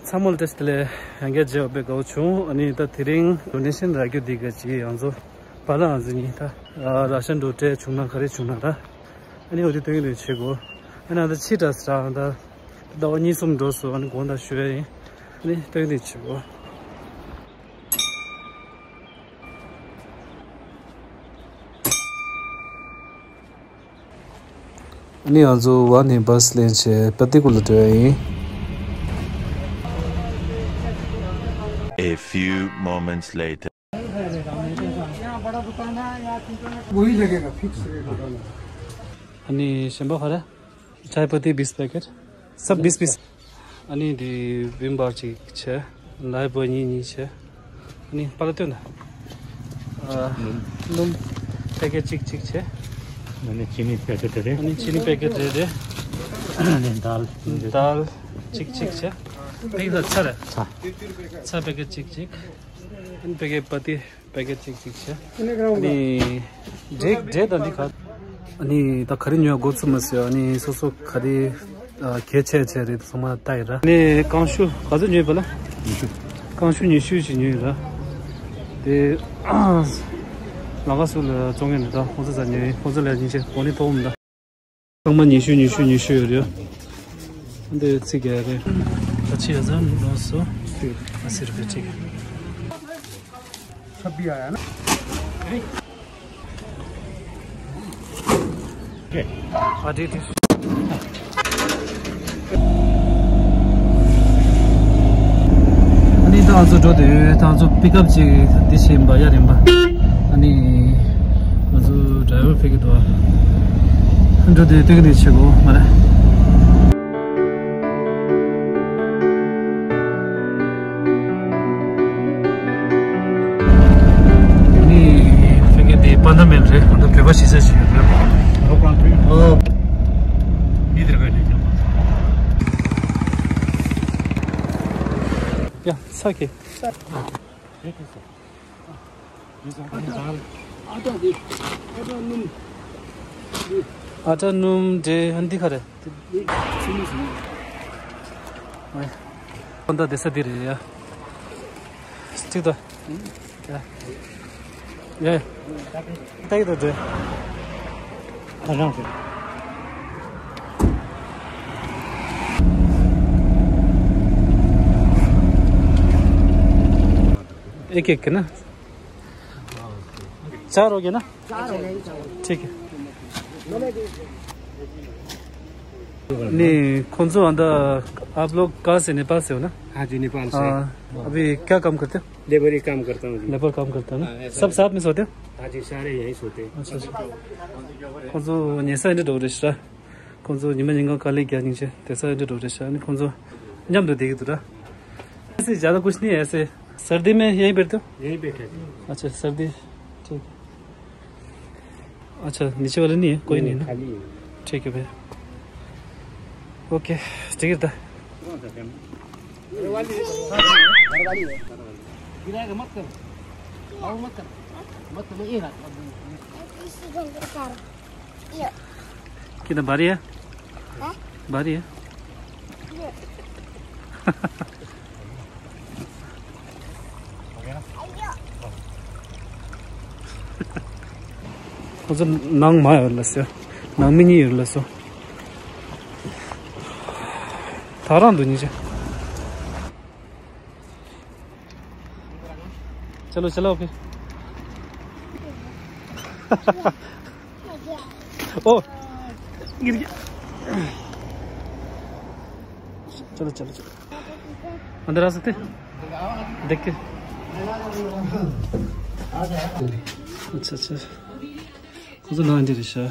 Samol testele hange job be go chu ani ta thiring donation ra gyu diga chi anzo pala azini ta ration do te chuna khare chuna ra ani odi to ngi chego ana da chi da stra da oni sum do so an gonda shwe ani to ngi chego ani anzo one bus lane che particular to A few moments later. वही लगेगा fix rate अनि शंभर खरा चाय पत्ती 20 packet सब 20 अनि दि विमबार छ लाइ बनी नि छ अनि पलट्यो न नुम पैकेट चिक छ अनि चिनी पैकेट रे अनि दाल चिक छ पैकेट अच्छा रे छ पैकेट चिक अनि पैकेट पत्ती पैकेट चिक छ अनि जे दली खा अनि त खरि न्यु गोत समस्या अनि सोसो खरि खेचे रे समा ताइरा अनि कांशु हजुर न्यु बला कांशु निशु न्यु र ते लागासुल जोंगेन द होज जानि होज ले नि जे कोनि तोम द 정말 니슈 요려 근데 지게 같이 해서 넣었어 아시르베 지게 सब भी आया ना 아디디 아니 다저 저데 다저 픽업지 디셈바 야렘바 아니 아주 드라이버 픽도 저데 되게 되고 말아 Pandemia re, quando piova si sa ci. Oh. Idre gani. Ya, sake. Ada num de handi khare. Onda desa dire ya. Stik da. Ya. Yeah. Take the day. I don't know. एक ना चार हो गया ना ठीक है नहीं कौन सा अंदर आप लोग कहाँ से नेपाल से हो ना हाँ जी नेपाल से अभी क्या काम करते हो लेबर काम करता हूँ लेबर काम करता है ना सब साथ में सोते हो हाँ जी सारे यहीं सोते हैं अच्छा कौन सा ऐसा इंटर डोरेस्टा कौन सा निम्न जगह काले क्या नहीं है ऐसा इंटर डोरेस्टा नहीं कौन सा जम तो देगी तुरा ऐसे ज़्यादा कुछ नहीं है ऐसे सर्दी में यहीं बैठते हो यहीं बैठे अच्छा सर्दी ठीक अच्छा नीचे वाले नहीं है कोई नहीं खाली ठीक है भैया ओके ठीक है था कितना भारी है भारी है 무슨 낭 많이 올랐어요. 낭민이 올랐어. 다란 돈이지. चलो चलो फिर ओ गिर गया चलो चलो चलो अंदर आ सकते देख के अच्छा अच्छा मुझे ना इंजरी शा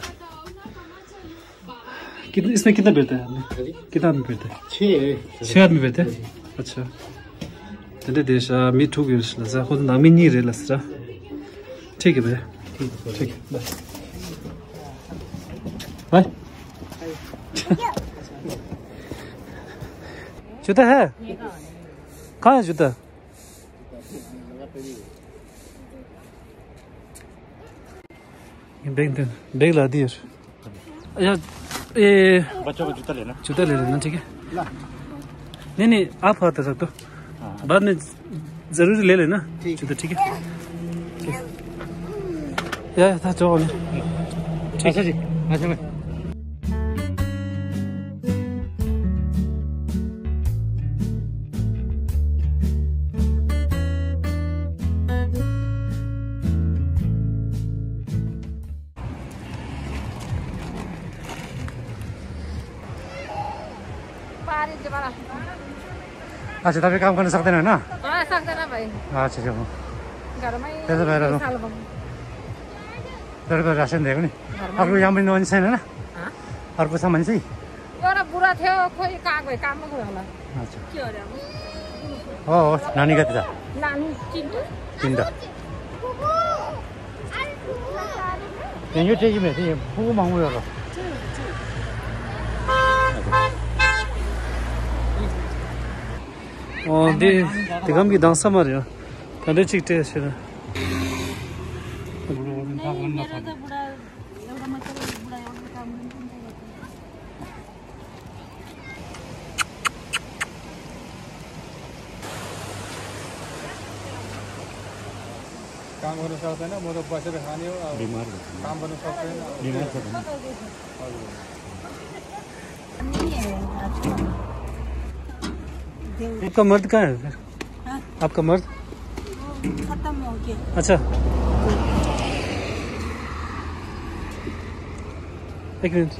कितने इसमें कितना बैठता है आपने कितना आदमी बैठता है छह आदमी बैठते हैं अच्छा 근데 대샤 미투기스라서 혼 나미니레라스라 ठीक है भैया ठीक है बाय बाय जूता है कहाँ है जूता बैग ला दिए अच्छा ये बच्चों को जूता लेना ठीक है नहीं आप हाथ सकते हो, बाद में जरूर ले लेना। ठीक है यार था जो ठीक है जी। अच्छा भाई अच्छा तपाईँ काम गर्न सक्दैन होइन? सक्दैन भाइ। अच्छा अच्छा घरमै त्यसो भएर तपाईँको रासन दिएको नि। अर्को यहाँ पनि मान्छे छैन होइन? अर्को छ मान्छे? एउटा बुढा थियो, खोइ कहाँ गयो, काममा गयो होला। अच्छा के अरे अब? हो नानी कति छ? नानी तिनवटा। यो चाहिँ के थियो? पुगो माग्नु होला। Det kan bli dansa Maria. Kan du tycka det så? काम गर्न सक्दैन, म त बसेर खाने हो। बिमार काम गर्न सक्दैन, बिमार छ। आपका मर्द कहाँ है फिर? आपका मर्द खत्म हो गया। अच्छा एक मिनट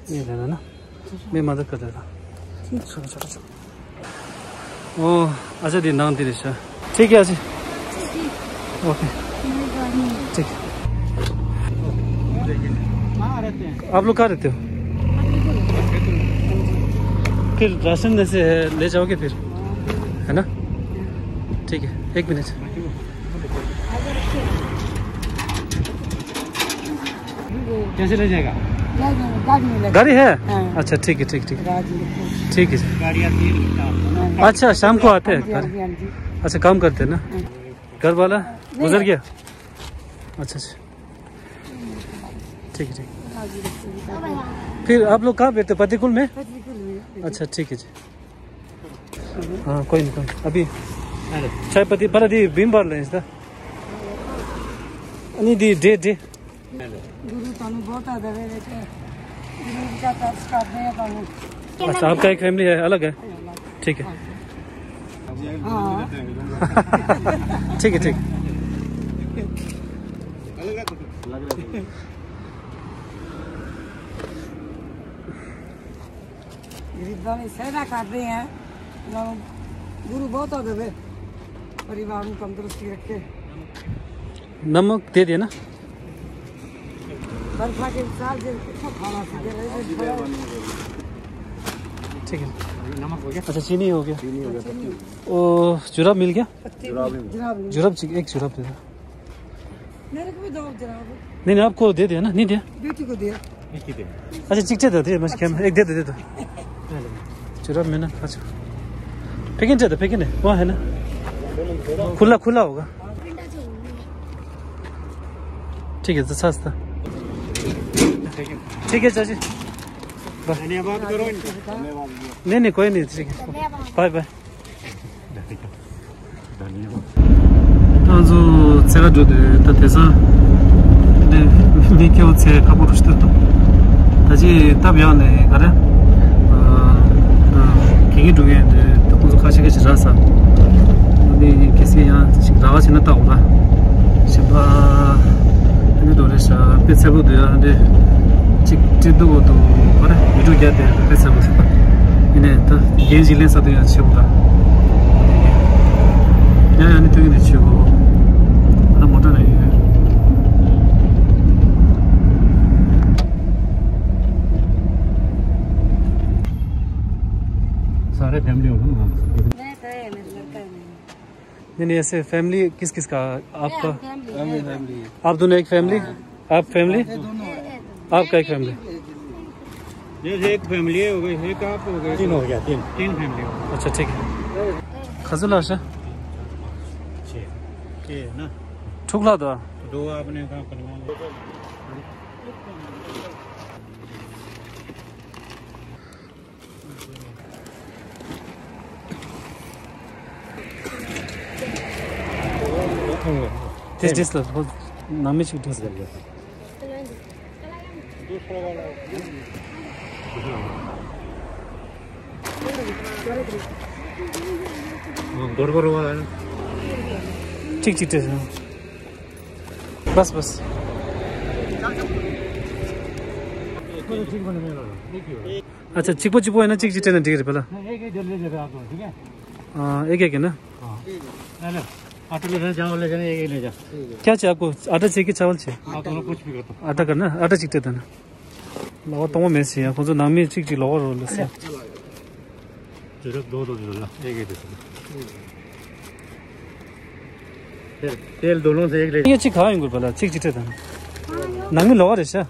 ये लेना ना, मैं मदद कर देता। चलो चलो चलो। ओ अच्छा दिन नाम दे दीजिए। ठीक है अच्छा ओके ठीक है। आप लोग कहाँ रहते हो? फिर राशन जैसे ले जाओगे फिर है ना? ठीक है एक मिनट। कैसे ले जाएगा? गाड़ी है? अच्छा ठीक है ठीक है। गाड़ी आती है। अच्छा शाम को आते हैं? अच्छा काम करते हैं ना? घर वाला गुजर गया? अच्छा अच्छा ठीक है। फिर आप लोग कहाँ बैठते? पतिकुल में? अच्छा ठीक है जी। हाँ कोई नहीं अभी चाय पत्ती पर दी भीम बार लें इसका नहीं दी दे दे गुरु तानु बहुत आदर है बेटे। गुरु का कर्ज करते हैं तानु। अच्छा आपका एक फैमिली है अलग है? ठीक है ठीक है ठीक। गरीबों में सेवा करते हैं। गुरु बहुत आदर है, परिवार में तंदुरुस्ती रखे। नमक दे दिया ना? बर्फा के साल से खाना ठीक है। नमक हो गया? अच्छा चीनी हो गया? ओ जुराब मिल गया? जुराब एक जुराब दे दो। मेरे को भी दो जुराब। नहीं आपको दे दिया ना? नहीं दिया? बेटी को दिया। अच्छा चिकचे दे दिए बस क्या एक दे दो जुराब में ना। अच्छा पैकिंग चाहिए पैकिंग है वहाँ है ना? खुला खुला होगा। ठीक है तो सस्ता। ठीक है चाची धन्यवाद करो। नहीं कोई नहीं ठीक है बाय बाय। 아주 제가 저도 뜻해서 근데 미케 옷에 가보고 싶었다. 다시 답변에 가래. 그게 두개 또 무슨 가시게 지라서 근데 किसी यहाँ रावा से न ता होगा शिवा 근데 도래서 पेसेबो दिया 근데 चिकचिदो तो करे वीडियो क्या दे पेसेबो से इन्हें तो ये जिले से तो अच्छे होगा या यानी तो ये अच्छे हो ना मोटा नहीं है। सारे फैमिली होगा ना? नहीं ऐसे फैमिली किस किस का? आपका आप दोनों एक फैमिली? आप फैमिली? आपका एक फैमिली? जैसे एक फैमिली हो गई, एक आप हो गए, तीन हो गया। तीन फैमिली हो गई। अच्छा ठीक है। खजुला आशा ना ठुकला दो आपने कहाँ करना टेस्ट नामी चिक टेस्ट गोर वाला है चिक चिक टेस्ट बस बस अच्छा चिपो चिपो है ना चिक चिक टेस्ट ठीक है पहला एक ही जल्दी ले आप ठीक है एक एक है ना हेलो आटा ले जाओ ले जाने एक ले जा क्या चाहिए आपको आटा चाहिए कि चावल चाहिए आप दोनों कुछ भी करते आटा करना आटा चिक टेस्ट है ना लगा तो मैं से आपको जो नामी चिक चिक लगा रोल से जरूर दो दे दो एक ही दे तेल दोनों से एक ले ये चिक खाएंगे पहला चिक चिक टेस्ट है नामी लगा रे सा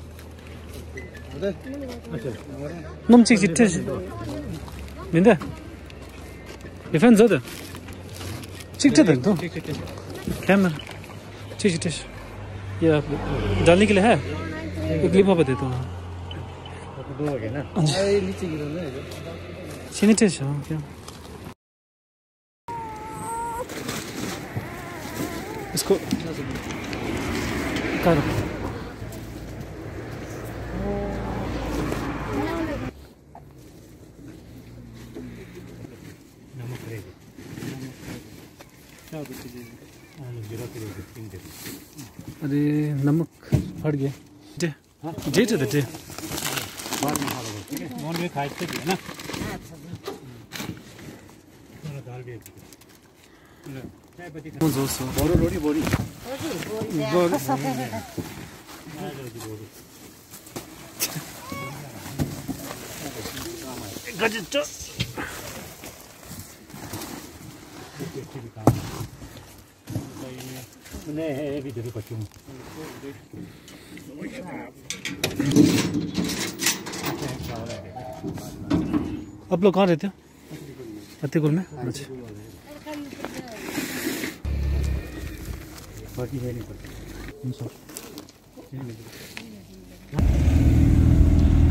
नम चिक चिक टेस्ट मिंदे डिफेंस होता चिक टेस्ट है तो कैमरा चिक चिक टेस्ट ये आप डालने के लिए है एक क्लिप पे देता हूँ दो हो गए ना चीनी टेस्ट है क्या इसको कर अरे नमक फट गया जे जे जे जे बाद में खा लो ठीक है मोहन भी खाए थे ना थोड़ा दाल भी चाय पत्ती बोरो रोटी बोरी गजट नहीं है भी जरूर पच्चू आप लोग कहाँ रहते हो फतेहपुर में अच्छा बाकी है नहीं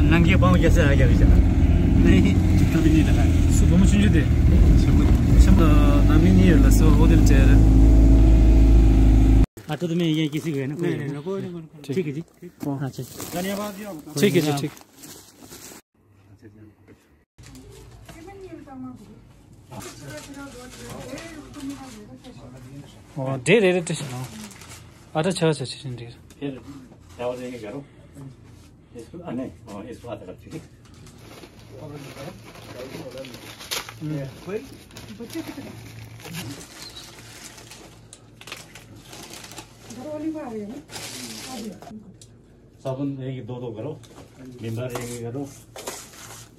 नंगे पाँव जैसे आ गया बेचारा नहीं कभी नहीं लगा सुबह में चुन दे शब्द नामी नहीं है लसो वो दिल चेहरा आटा तो मैं ये किसी को है ना कोई ठीक है जी अच्छा धन्यवाद जी ठीक है जी ठीक और दे दे टेस्ट ना आटा छह छह छह ठीक फिर चावल देंगे करो इसको नहीं इसको आधा रख ठीक साबुन एक दो करो नींबू एक करो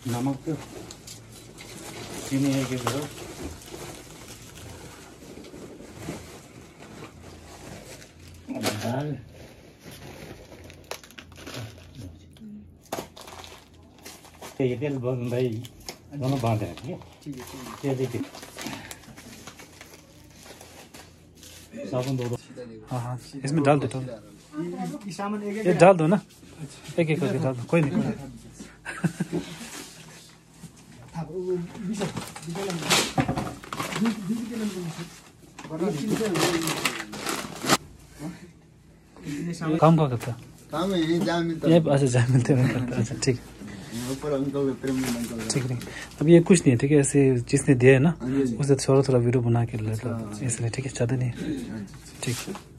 नमक चीनी एक करो दाल ये तेल भाई दोनों बांध रहे ठीक है ये देखिए साबुन दो हाँ हाँ इसमें डाल देता हूँ ये डाल दो ना एक एक करके डाल दो कोई नहीं काम क्या करता काम है जहाँ मिलता ये अच्छा जहाँ मिलते हैं करता अच्छा ठीक ऊपर अंकल प्रेम अंकल ठीक नहीं अब ये कुछ नहीं है ठीक है ऐसे जिसने दिया है ना उसे थोड़ा थोड़ा वीडियो बना के ले लो इसलिए ठीक है ज़्यादा नहीं ठीक है